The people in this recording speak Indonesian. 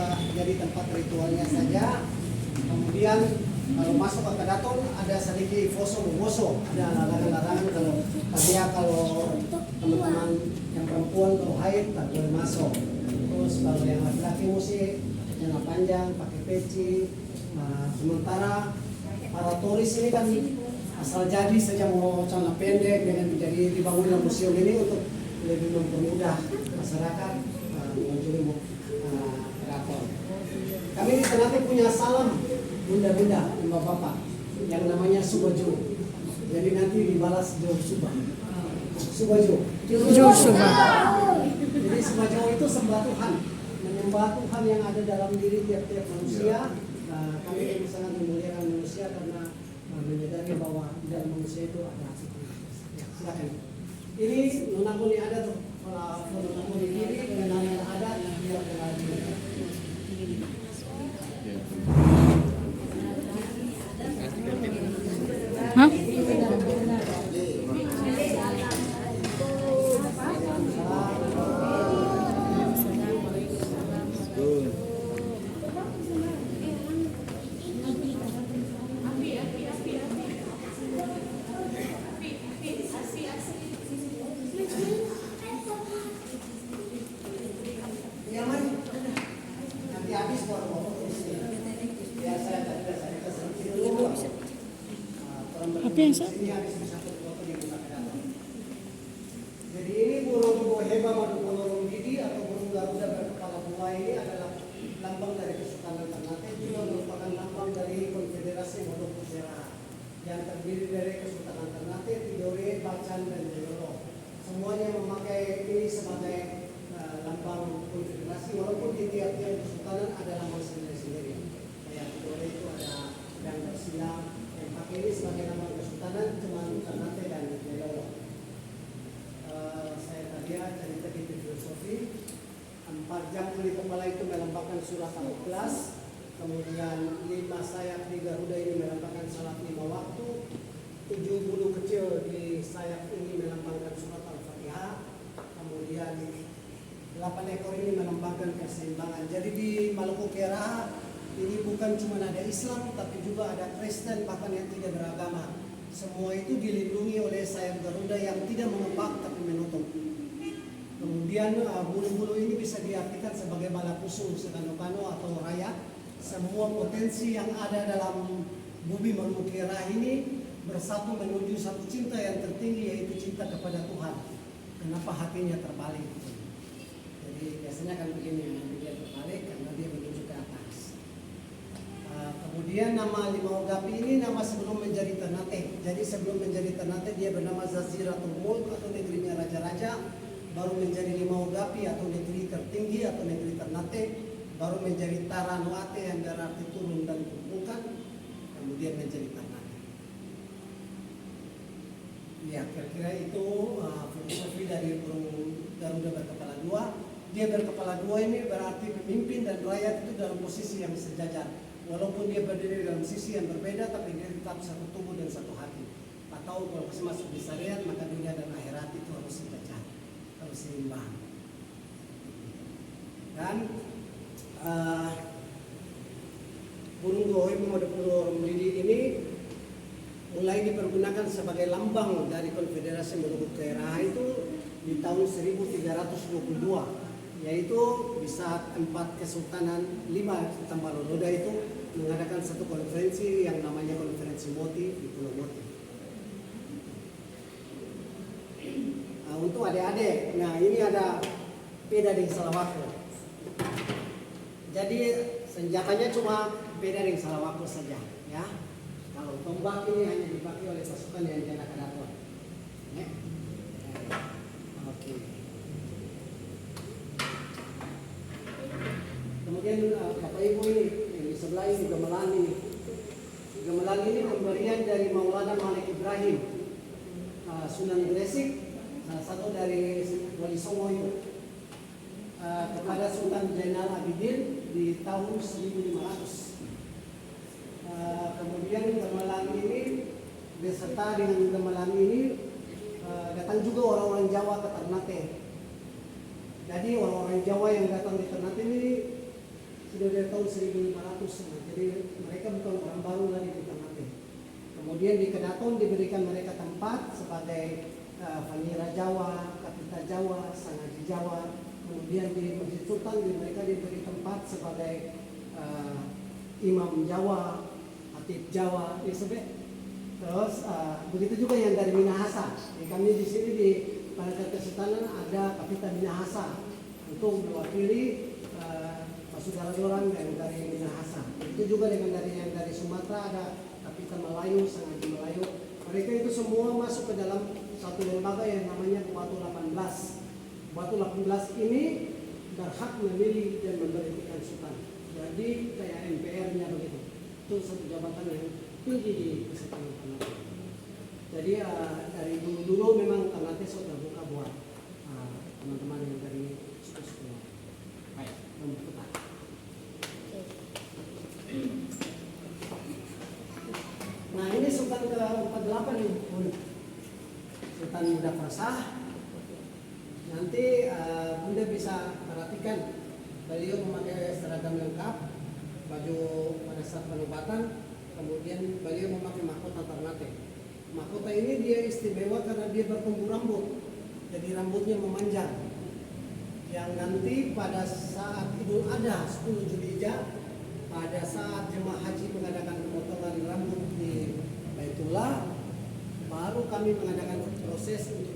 cuma jadi tempat ritualnya saja. Kemudian kalau masuk ke keraton ada sedikit foso, ada larangan-larangan kalau teman-teman yang perempuan kalau haid tak boleh masuk. Terus kalau yang laki-laki mesti celana panjang, pakai peci. Sementara para turis ini kan asal jadi saja mau celana pendek dengan jadi dibangunlah museum ini untuk lebih mempermudah masyarakat mengunjungi keraton. Kami di Ternate punya salam bunda-bunda, bapak-bapak yang namanya Subaju. Jadi nanti dibalas Jauh Subah. Subaju. Jauh Subah. Jadi Subaju itu sembah Tuhan, menyembah Tuhan yang ada dalam diri tiap-tiap manusia. Kami sangat memuliakan manusia karena menyadari bahwa di dalam manusia itu ada hati. Ya, silakan. Ini Nona Kuni ada tuh, Nona Kuni kiri, Nona ada, dia ada di Hah? Ya mari, nanti habis baru biar saya kasih dulu. Apa yang saya? Jadi ini burung heba burung gidi atau burung garuda berkepala dua ini adalah lambang dari Kesultanan Ternate, juga merupakan lambang dari Konfederasi Maluku Utara yang terdiri dari Kesultanan Ternate, Tidore, Bacan, dan Jolo. Semuanya memakai ini sebagai lambang konfederasi, walaupun di tiap-tiap kesultanan ada lambang sendiri-sendiri. Kayak Tidore itu ada pedang bersilang, yang pakai ini sebagai lambang kesultanan cuma Ternate dan Jolo. Saya tadi cerita di filosofi. 4 jam di kepala itu melambangkan surat Al-Ikhlas, kemudian 5 sayap di Garuda ini melambangkan salat 5 waktu, 7 bulu kecil di sayap ini melambangkan surat Al-Fatihah, kemudian 8 ekor ini melambangkan keseimbangan. Jadi di Maluku Utara ini bukan cuma ada Islam, tapi juga ada Kristen, bahkan yang tidak beragama. Semua itu dilindungi oleh sayap Garuda yang tidak mengebak tapi menutup. Kemudian bulu-bulu ini bisa diartikan sebagai bala pusung, sekano-kano atau raya. Semua potensi yang ada dalam bumi Maluku Utara ini bersatu menuju satu cinta yang tertinggi, yaitu cinta kepada Tuhan. Kenapa hatinya terbalik? Jadi biasanya kan begini, dia terbalik karena dia menuju ke atas. Kemudian nama Limau Gapi ini nama sebelum menjadi Ternate. Jadi sebelum menjadi Ternate dia bernama Zaziratul Mulk atau negerinya raja-raja. Baru menjadi Limau Gapi atau negeri tertinggi atau negeri Ternate, baru menjadi Taranuate yang berarti turun dan kumpulkan, kemudian menjadi Ternate. Ya, kira-kira itu filosofi dari burung Garuda berkepala dua. Dia berkepala dua ini berarti pemimpin dan rakyat itu dalam posisi yang sejajar. Walaupun dia berdiri dalam sisi yang berbeda, tapi dia tetap satu tubuh dan satu hati. Atau kalau masuk di syariat, maka dunia dan akhirat itu harus sejajar, harus seimbang. Dan burung gohoi Modopuro Mlidi ini mulai dipergunakan sebagai lambang dari Konfederasi Maluku Utara itu di tahun 1322, yaitu di saat 4 kesultanan 5 tambah Loloda itu mengadakan satu konferensi yang namanya Konferensi Moti di Pulau Moti. Untuk adik-adik, nah ini ada beda dengan Salawako. Jadi senjatanya cuma beda dengan Salawako saja, ya. Kalau tombak ini hanya dipakai oleh pasukan yang jaga keraton. Ya. Oke. Kemudian Bapak Ibu ini yang di sebelah ini gamelan ini. Gamelan ini pemberian dari Maulana Malik Ibrahim, Sunan Gresik, salah satu dari Wali Songo itu, kepada Sultan Zainal Abidin di tahun 1500. Kemudian gamelan ini beserta dengan gamelan ini datang juga orang-orang Jawa ke Ternate. Jadi orang-orang Jawa yang datang di Ternate ini dari tahun 1500. Jadi mereka bukan orang baru lagi di Ternate. Kemudian di Kedaton diberikan mereka tempat sebagai Vanira Jawa, Kapita Jawa, Sangaji Jawa. Kemudian di Masjid Sultan mereka diberi tempat sebagai Imam Jawa, Hatib Jawa, Terus begitu juga yang dari Minahasa. Jadi kami di sini di Panakat Kesultanan ada Kapita Minahasa untuk mewakili saudara orang yang dari Minahasa. Itu juga dengan yang dari Sumatera ada Kapita Melayu, Sangaji Melayu. Mereka itu semua masuk ke dalam satu lembaga yang namanya Batu 18. Batu 18 ini berhak memilih dan memberhentikan sultan. Jadi kayak MPR-nya begitu. Itu satu jabatan yang tinggi di Kesultanan Ternate. Jadi dari dulu memang Ternate sudah terbuka buat teman-teman yang dari sekolah. Baik, membuka. Nah ini Sultan ke-48 nih, Sultan Muda Fasah. Nanti Bunda bisa perhatikan beliau memakai seragam lengkap, baju pada saat penobatan, kemudian beliau memakai mahkota Ternate. Mahkota ini dia istimewa karena dia bertumbuh rambut, jadi rambutnya memanjang. Yang nanti pada saat Idul Adha 10 Zulhijjah, pada saat jemaah haji mengadakan pemotongan rambut di Baitullah, baru kami mengadakan proses untuk